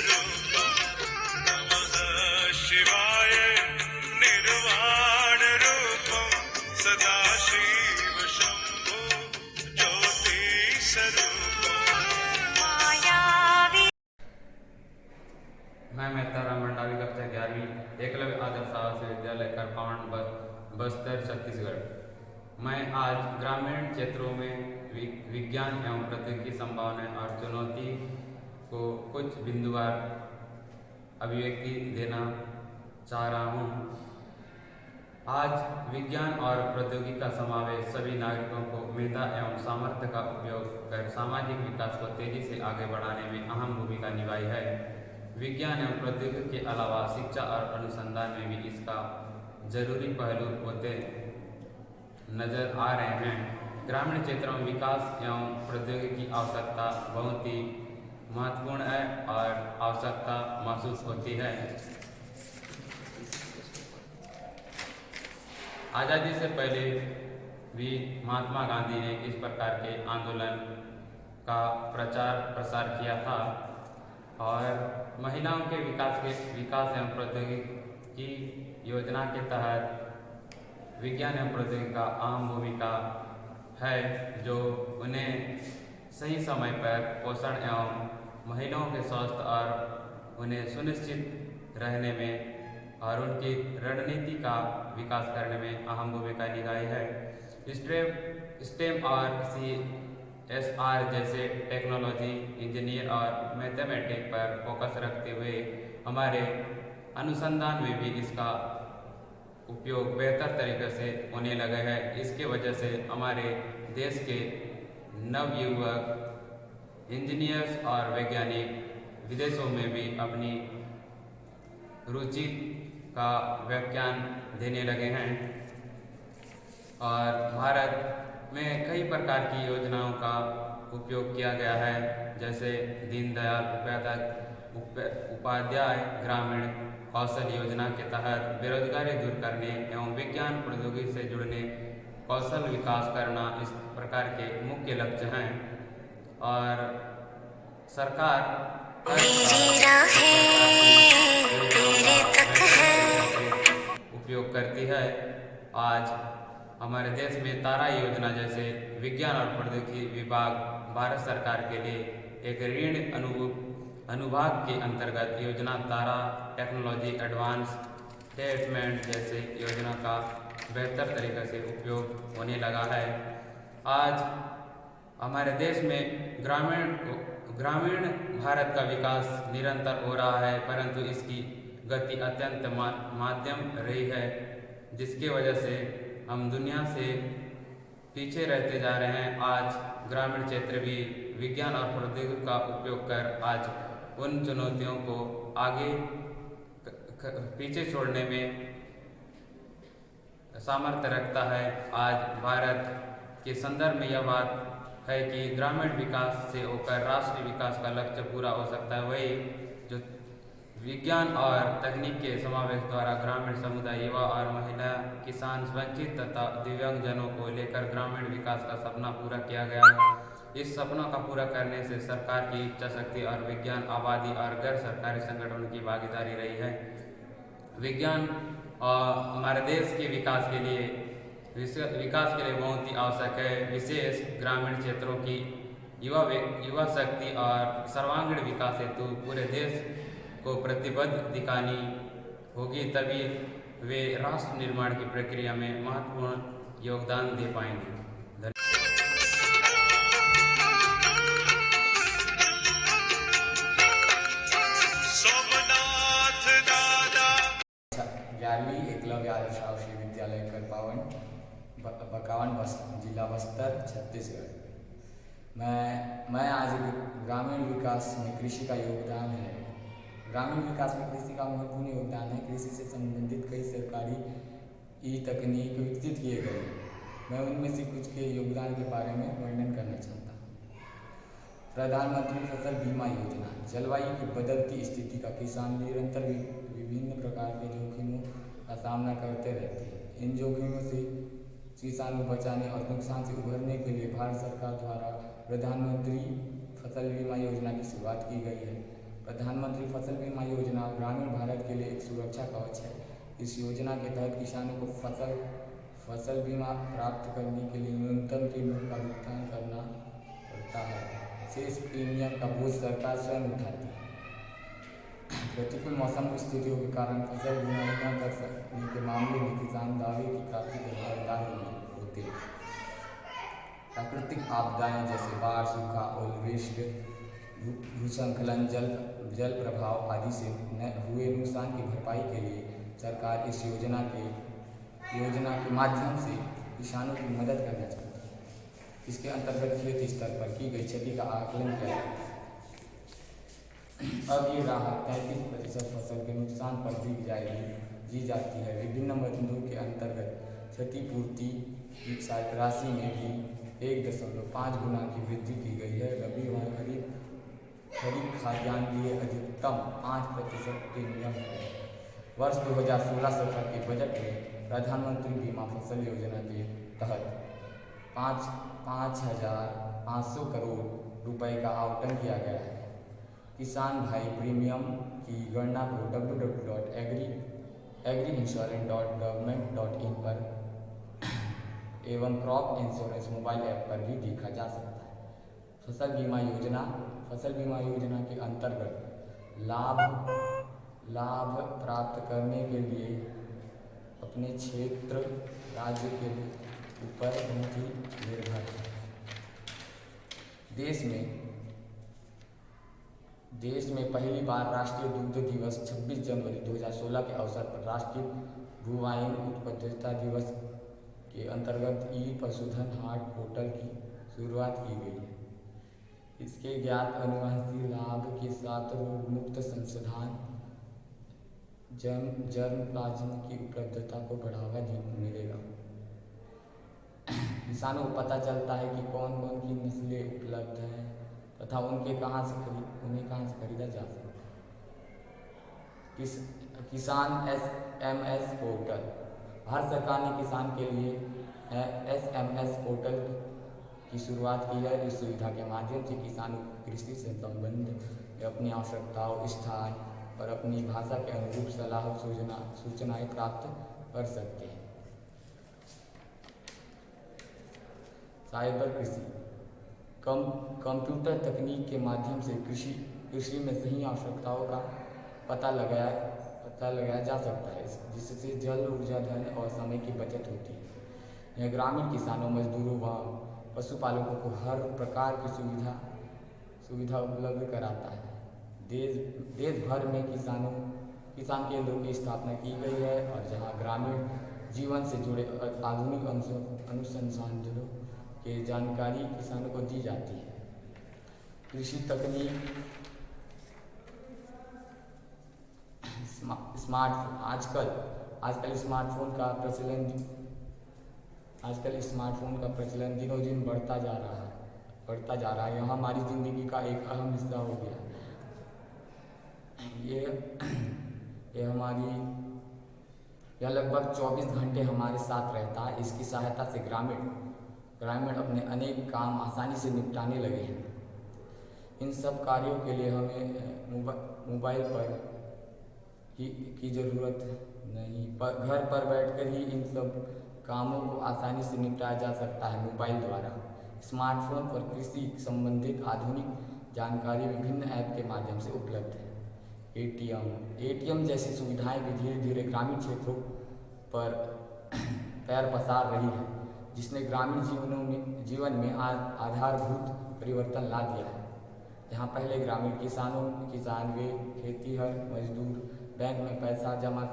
स्वरूपम् नमः शिवाय निर्वाण रूपम् सदाशिव शम्भो ज्योति स्वरूपम् मायावी। मैं मेहता मंडावी कक्षा 11वीं एकलव्य आदर्श आवासीय विद्यालय करपावंड बस्तर छत्तीसगढ़। मैं आज ग्रामीण क्षेत्रों में विज्ञान एवं प्रौद्योगिकी संभावनाएं और चुनौती को कुछ बिंदुवार अभिव्यक्ति देना चाह रहा हूँ। आज विज्ञान और प्रौद्योगिकी का समावेश सभी नागरिकों को मेधा एवं सामर्थ्य का उपयोग कर सामाजिक विकास को तेजी से आगे बढ़ाने में अहम भूमिका निभाई है। विज्ञान एवं प्रौद्योगिकी के अलावा शिक्षा और अनुसंधान में भी इसका जरूरी पहलू होते नजर आ रहे हैं। ग्रामीण क्षेत्रों में विकास एवं प्रौद्योगिकी की आवश्यकता बहुत ही महत्वपूर्ण है और आवश्यकता महसूस होती है। आज़ादी से पहले भी महात्मा गांधी ने इस प्रकार के आंदोलन का प्रचार प्रसार किया था और महिलाओं के विकास एवं प्रौद्योगिकी योजना के तहत विज्ञान एवं प्रौद्योगिकी का अहम भूमिका है, जो उन्हें सही समय पर पोषण एवं महिलाओं के स्वास्थ्य और उन्हें सुनिश्चित रहने में और उनकी रणनीति का विकास करने में अहम भूमिका निभाई है। स्टेम और CSR जैसे टेक्नोलॉजी, इंजीनियर और मैथमेटिक्स पर फोकस रखते हुए हमारे अनुसंधान में भी इसका उपयोग बेहतर तरीके से होने लगा है। इसके वजह से हमारे देश के नवयुवक इंजीनियर्स और वैज्ञानिक विदेशों में भी अपनी रुचि का व्याख्यान देने लगे हैं और भारत में कई प्रकार की योजनाओं का उपयोग किया गया है, जैसे दीनदयाल उपाध्याय ग्रामीण कौशल योजना के तहत बेरोजगारी दूर करने एवं विज्ञान प्रौद्योगिकी से जुड़ने कौशल विकास करना इस प्रकार के मुख्य लक्ष्य हैं। और सरकार उपयोग करती है। आज हमारे देश में तारा योजना जैसे विज्ञान और प्रौद्योगिकी विभाग भारत सरकार के लिए एक ऋण अनुभाग के अंतर्गत योजना तारा टेक्नोलॉजी एडवांस डेवलपमेंट जैसे योजना का बेहतर तरीके से उपयोग होने लगा है। आज हमारे देश में ग्रामीण भारत का विकास निरंतर हो रहा है, परंतु इसकी गति अत्यंत मध्यम रही है, जिसकी वजह से हम दुनिया से पीछे रहते जा रहे हैं। आज ग्रामीण क्षेत्र भी विज्ञान और प्रौद्योगिकी का उपयोग कर आज उन चुनौतियों को आगे पीछे छोड़ने में सामर्थ्य रखता है। आज भारत के संदर्भ में यह बात है कि ग्रामीण विकास से होकर राष्ट्रीय विकास का लक्ष्य पूरा हो सकता है। वही जो विज्ञान और तकनीक के समावेश द्वारा ग्रामीण समुदाय, युवा और महिला, किसान, वंचित तथा दिव्यांगजनों को लेकर ग्रामीण विकास का सपना पूरा किया गया। इस सपनों का पूरा करने से सरकार की इच्छा शक्ति और विज्ञान आबादी और गैर सरकारी संगठनों की भागीदारी रही है। विज्ञान हमारे देश के विकास के लिए बहुत ही आवश्यक है। विशेष ग्रामीण क्षेत्रों की युवा शक्ति और सर्वांगीण विकास हेतु पूरे देश को प्रतिबद्ध दिखानी होगी, तभी वे राष्ट्र निर्माण की प्रक्रिया में महत्वपूर्ण योगदान दे पाएंगे। सोमनाथ दादा 11वीं एकलव्य आदर्श आवासीय विद्यालय करपावंड जिला बस्तर छत्तीसगढ़। मैं आज ग्रामीण विकास में कृषि का योगदान है। ग्रामीण विकास में कृषि का महत्वपूर्ण योगदान है। कृषि से संबंधित कई सरकारी तकनीक विकसित किए गए। मैं उनमें से कुछ के योगदान के बारे में वर्णन करना चाहता हूँ। प्रधानमंत्री फसल बीमा योजना। जलवायु की बदलती स्थिति का किसान निरंतर विभिन्न प्रकार के जोखिमों का सामना करते रहते हैं। इन जोखिमों से किसान को बचाने और नुकसान से उभरने के लिए भारत सरकार द्वारा प्रधानमंत्री फसल बीमा योजना की शुरुआत की गई है। प्रधानमंत्री फसल बीमा योजना ग्रामीण भारत के लिए एक सुरक्षा कवच है। इस योजना के तहत किसानों को फसल बीमा प्राप्त करने के लिए न्यूनतम प्रीमियम का भुगतान करना पड़ता है। शेष प्रीमियम का बोझ सरकार स्वयं उठाती है। प्रतिकूल मौसम स्थितियों के कारण फसल बीमा न कर सकने के मामले में किसान दावे की प्राप्ति के हकदार होते हैं। प्राकृतिक आपदाएं जैसे बाढ़, सूखा, ओलावृष्टि, भूस्खलन, जल प्रभाव आदि से हुए नुकसान की भरपाई के लिए सरकार इस योजना के माध्यम से किसानों की मदद करना चाहती है। इसके अंतर्गत खेत स्तर पर की गई क्षति का आकलन किया जाता है। अब ये राहत 33% फसल के नुकसान पर दी जाती है। विभिन्न मदों के अंतर्गत क्षतिपूर्ति की राशि में भी 1.5 गुना की वृद्धि की गई है। रबी व खरीफ खाद्यान्न के लिए अधिकतम 5% प्रीमियम है। वर्ष 2016-17 के बजट में प्रधानमंत्री बीमा फसल योजना के तहत 5,500 करोड़ रुपए का आवंटन किया गया है। किसान भाई प्रीमियम की गणना को www.agriinsurance.government.in पर एवं क्रॉप इंश्योरेंस मोबाइल ऐप पर भी देखा जा सकता है। फसल बीमा योजना के अंतर्गत लाभ प्राप्त करने के लिए अपने क्षेत्र राज्य के ऊपर बहुत ही निर्भर है। देश में पहली बार राष्ट्रीय दुग्ध दिवस 26 जनवरी 2016 के अवसर पर राष्ट्रीय भूवाइन उत्पादकता दिवस के अंतर्गत ई-पशुधन हाट पोर्टल की शुरुआत की गई है। इसके ज्ञात अनुवांशिक लाभ के साथ रोग मुक्त संसाधन जर्म प्लाज्मा की उपलब्धता को बढ़ावा मिलेगा। किसानों को पता चलता है कि कौन कौन की नस्लें उपलब्ध हैं तथा उन्हें कहाँ से खरीदा जा सकता है। किसान SMS पोर्टल। भारत सरकार ने किसान के लिए SMS पोर्टल की शुरुआत की है। इस सुविधा के माध्यम से किसानों को कृषि से संबंधित अपनी आवश्यकताओं, स्थान और अपनी भाषा के अनुरूप सलाह सूचनाएं प्राप्त कर सकते हैं। साइबर कृषि। कंप्यूटर तकनीक के माध्यम से कृषि में सही आवश्यकताओं का पता लगाया जा सकता है, जिससे जल, ऊर्जा, धन और समय की बचत होती है। यह ग्रामीण किसानों, मजदूरों व पशुपालकों को हर प्रकार की सुविधा उपलब्ध कराता है। देश भर में किसान केंद्रों की स्थापना की गई है और जहां ग्रामीण जीवन से जुड़े आधुनिक अनुसंधानों की जानकारी किसानों को दी जाती है। कृषि तकनीक। स्मार्टफोन। आजकल स्मार्टफोन का प्रचलन दिनों दिन बढ़ता जा रहा है। यह हमारी जिंदगी का एक अहम हिस्सा हो गया है। यह लगभग 24 घंटे हमारे साथ रहता है। इसकी सहायता से ग्रामीण अपने अनेक काम आसानी से निपटाने लगे हैं। इन सब कार्यों के लिए हमें मोबाइल पर की ज़रूरत नहीं, घर पर बैठकर ही इन सब कामों को आसानी से निपटाया जा सकता है मोबाइल द्वारा। स्मार्टफोन पर कृषि संबंधित आधुनिक जानकारी विभिन्न ऐप के माध्यम से उपलब्ध है। ATM जैसी सुविधाएं भी धीरे धीरे ग्रामीण क्षेत्रों पर पैर पसार रही है, जिसने ग्रामीण जीवन में आधारभूत परिवर्तन ला दिया है। जहां पहले ग्रामीण किसान वे खेतीहर मजदूर बैंक में पैसा जमा